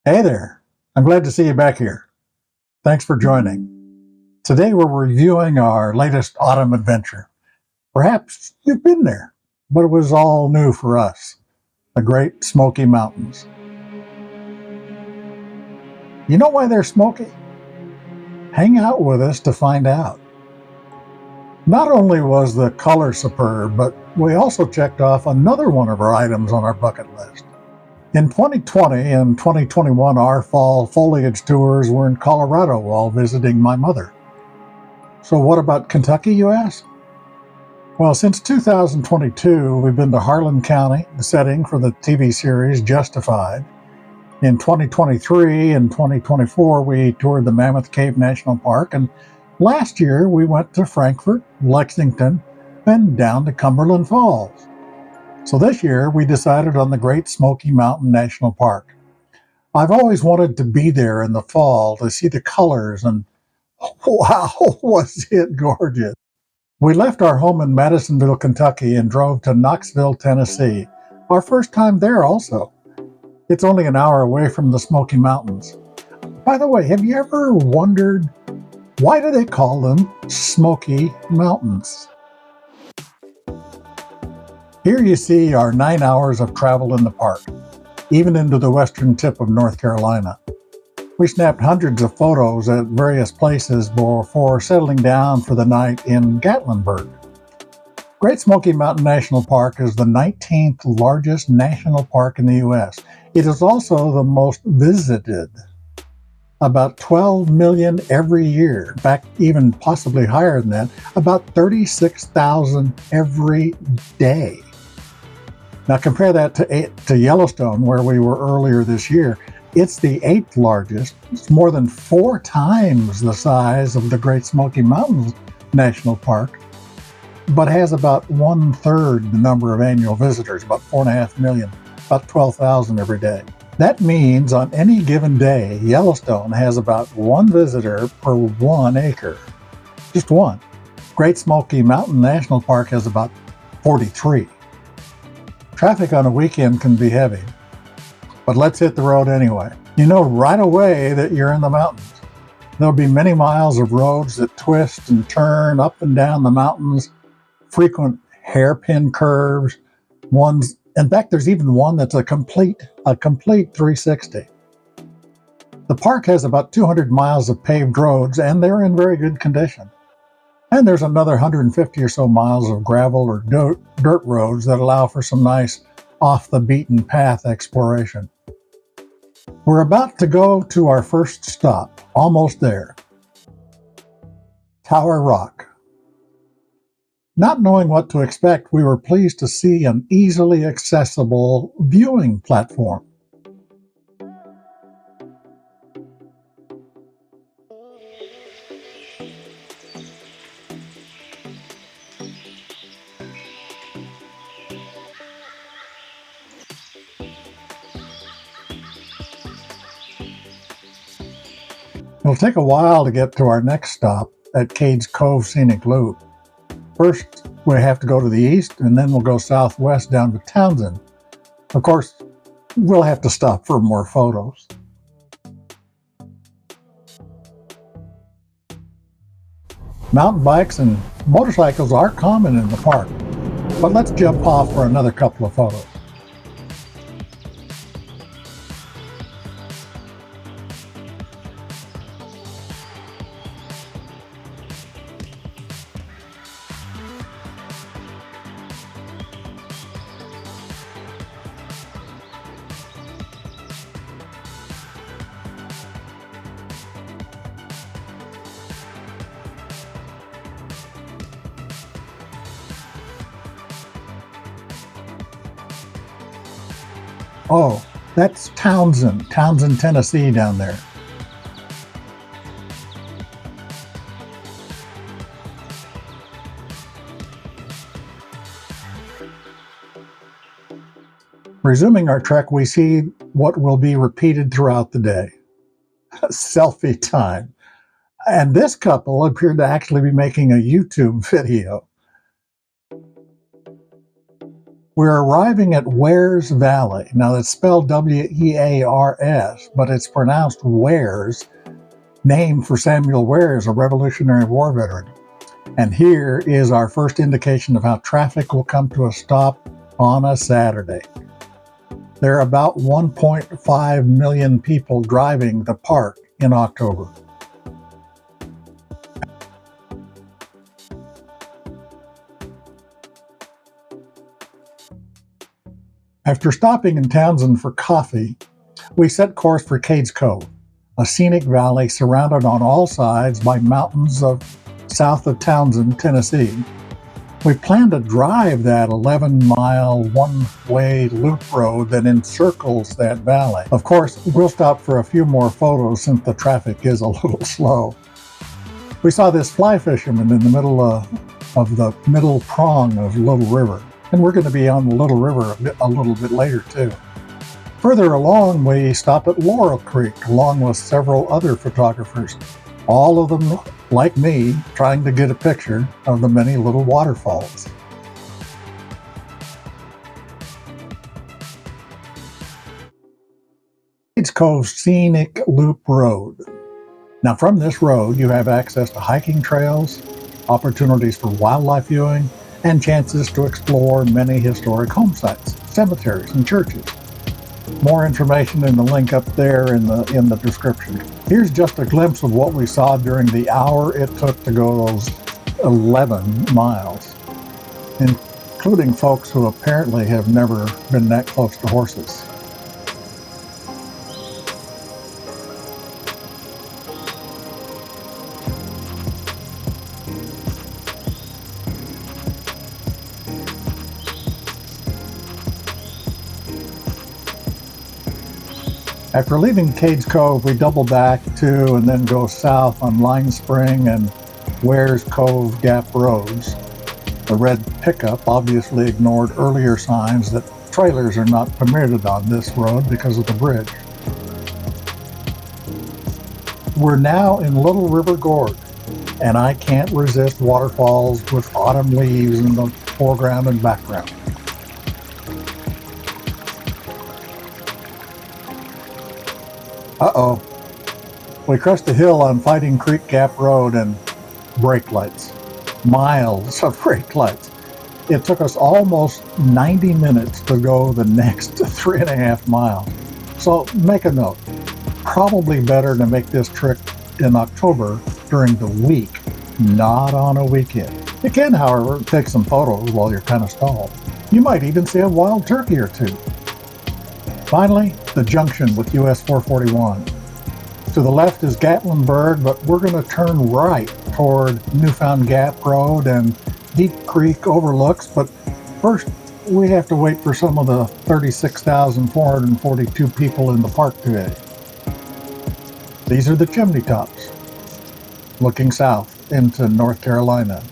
Hey there, I'm glad to see you back here. Thanks for joining. Today we're reviewing our latest autumn adventure. Perhaps you've been there, but it was all new for us, the Great Smoky Mountains. You know why they're smoky? Hang out with us to find out. Not only was the color superb, but we also checked off another one of our items on our bucket list. In 2020 and 2021, our fall foliage tours were in Colorado while visiting my mother. So what about Kentucky, you ask? Well, since 2022, we've been to Harland County, the setting for the TV series Justified. In 2023 and 2024, we toured the Mammoth Cave National Park, and last year we went to Frankfort, Lexington, and down to Cumberland Falls. So this year we decided on the Great Smoky Mountain National Park. I've always wanted to be there in the fall to see the colors, and wow, was it gorgeous. We left our home in Madisonville, Kentucky and drove to Knoxville, Tennessee. Our first time there also. It's only an hour away from the Smoky Mountains. By the way, have you ever wondered why do they call them Smoky Mountains? Here you see our 9 hours of travel in the park, even into the western tip of North Carolina. We snapped hundreds of photos at various places before settling down for the night in Gatlinburg. Great Smoky Mountain National Park is the 19th largest national park in the U.S. It is also the most visited, about 12 million every year. In fact, even possibly higher than that, about 36,000 every day. Now compare that to Yellowstone, where we were earlier this year. It's the 8th largest. It's more than 4 times the size of the Great Smoky Mountains National Park, but has about 1/3 the number of annual visitors, about 4.5 million, about 12,000 every day. That means on any given day, Yellowstone has about 1 visitor per 1 acre. Just one. Great Smoky Mountain National Park has about 43. Traffic on a weekend can be heavy, but let's hit the road anyway. You know right away that you're in the mountains. There'll be many miles of roads that twist and turn up and down the mountains, frequent hairpin curves, in fact, there's even one that's a complete 360. The park has about 200 miles of paved roads, and they're in very good condition. And there's another 150 or so miles of gravel or dirt roads that allow for some nice off-the-beaten path exploration. We're about to go to our first stop, almost there. Tower Rock. Not knowing what to expect, we were pleased to see an easily accessible viewing platform. It'll take a while to get to our next stop at Cades Cove Scenic Loop. First, we have to go to the east, and then we'll go southwest down to Townsend. Of course, we'll have to stop for more photos. Mountain bikes and motorcycles are common in the park, but let's jump off for another couple of photos. Oh, that's Townsend, Tennessee down there. Resuming our trek, we see what will be repeated throughout the day. Selfie time. And this couple appeared to actually be making a YouTube video. We're arriving at Wears Valley. Now it's spelled W-E-A-R-S, but it's pronounced Wears, named for Samuel Wears, a Revolutionary War veteran. And here is our first indication of how traffic will come to a stop on a Saturday. There are about 1.5 million people driving the park in October. After stopping in Townsend for coffee, we set course for Cades Cove, a scenic valley surrounded on all sides by mountains south of Townsend, Tennessee. We plan to drive that 11-mile one-way loop road that encircles that valley. Of course, we'll stop for a few more photos since the traffic is a little slow. We saw this fly fisherman in the middle of the middle prong of Little River, and we're going to be on the Little River a little bit later too. Further along, we stop at Laurel Creek along with several other photographers, all of them, like me, trying to get a picture of the many little waterfalls. Cades Cove Scenic Loop Road. Now from this road, you have access to hiking trails, opportunities for wildlife viewing, and chances to explore many historic home sites, cemeteries, and churches. More information in the link up there in the description. Here's just a glimpse of what we saw during the hour it took to go those 11 miles, including folks who apparently have never been that close to horses. After leaving Cades Cove, we double back to and then go south on Line Spring and Wears Cove Gap roads. The red pickup obviously ignored earlier signs that trailers are not permitted on this road because of the bridge. We're now in Little River Gorge, and I can't resist waterfalls with autumn leaves in the foreground and background. Uh-oh. We crossed a hill on Fighting Creek Gap Road and brake lights. Miles of brake lights. It took us almost 90 minutes to go the next 3.5 miles. So make a note. Probably better to make this trip in October during the week, not on a weekend. You can, however, take some photos while you're kind of stalled. You might even see a wild turkey or two. Finally, the junction with US 441. To the left is Gatlinburg, but we're going to turn right toward Newfound Gap Road and Deep Creek overlooks. But first, we have to wait for some of the 36,442 people in the park today. These are the chimney tops, looking south into North Carolina.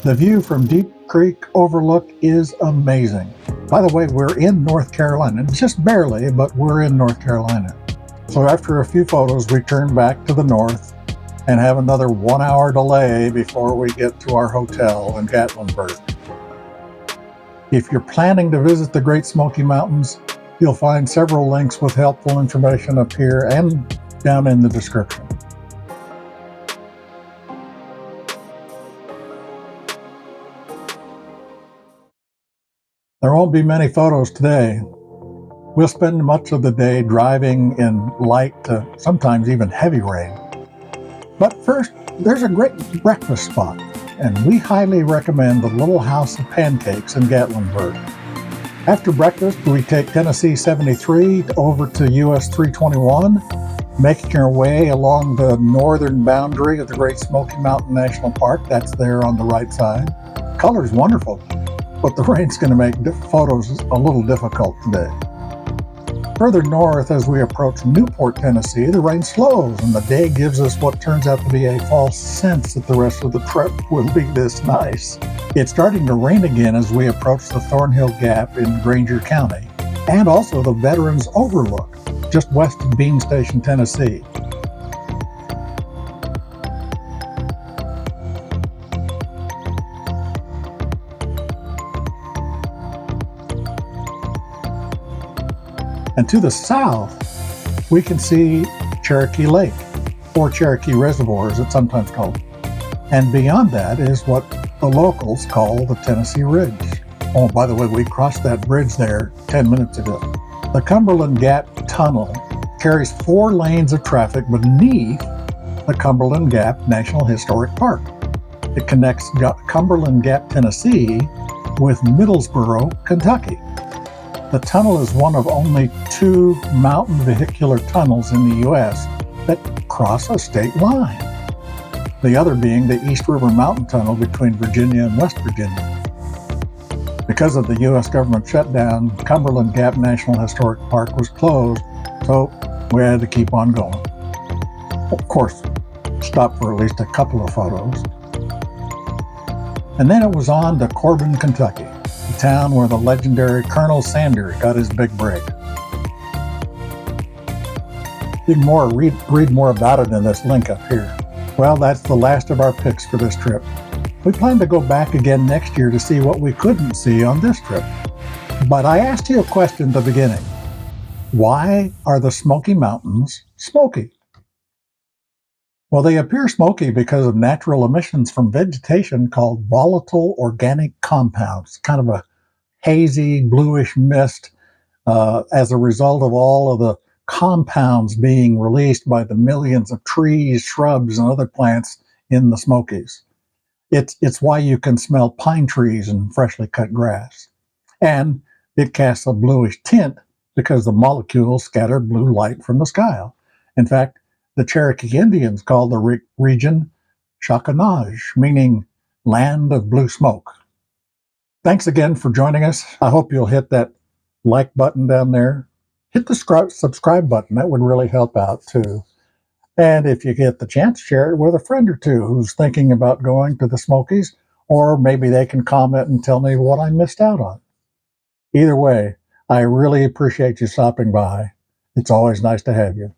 The view from Deep Creek Overlook is amazing. By the way, we're in North Carolina, just barely, but we're in North Carolina. So after a few photos, we turn back to the north and have another 1-hour delay before we get to our hotel in Gatlinburg. If you're planning to visit the Great Smoky Mountains, you'll find several links with helpful information up here and down in the description. There won't be many photos today. We'll spend much of the day driving in light to sometimes even heavy rain. But first, there's a great breakfast spot, and we highly recommend the Little House of Pancakes in Gatlinburg. After breakfast, we take Tennessee 73 over to US 321, making our way along the northern boundary of the Great Smoky Mountain National Park. That's there on the right side. Color's wonderful, but the rain's going to make photos a little difficult today. Further north, as we approach Newport, Tennessee, the rain slows and the day gives us what turns out to be a false sense that the rest of the trip will be this nice. It's starting to rain again as we approach the Thornhill Gap in Granger County, and also the Veterans Overlook, just west of Bean Station, Tennessee. And to the south, we can see Cherokee Lake, or Cherokee Reservoir as it's sometimes called. And beyond that is what the locals call the Tennessee Ridge. Oh, by the way, we crossed that bridge there 10 minutes ago. The Cumberland Gap Tunnel carries 4 lanes of traffic beneath the Cumberland Gap National Historic Park. It connects Cumberland Gap, Tennessee with Middlesboro, Kentucky. The tunnel is one of only 2 mountain vehicular tunnels in the U.S. that cross a state line, the other being the East River Mountain Tunnel between Virginia and West Virginia. Because of the U.S. government shutdown, Cumberland Gap National Historic Park was closed, so we had to keep on going. Of course, stop for at least a couple of photos. And then it was on to Corbin, Kentucky, the town where the legendary Colonel Sanders got his big break. You can read more about it in this link up here. Well, that's the last of our picks for this trip. We plan to go back again next year to see what we couldn't see on this trip. But I asked you a question at the beginning. Why are the Smoky Mountains smoky? Well, they appear smoky because of natural emissions from vegetation called volatile organic compounds, kind of a hazy, bluish mist as a result of all of the compounds being released by the millions of trees, shrubs, and other plants in the Smokies. It's why you can smell pine trees and freshly cut grass. And it casts a bluish tint because the molecules scatter blue light from the sky. In fact, the Cherokee Indians called the region Chacanage, meaning land of blue smoke. Thanks again for joining us. I hope you'll hit that like button down there. Hit the subscribe button. That would really help out too. And if you get the chance, share it with a friend or two who's thinking about going to the Smokies, or maybe they can comment and tell me what I missed out on. Either way, I really appreciate you stopping by. It's always nice to have you.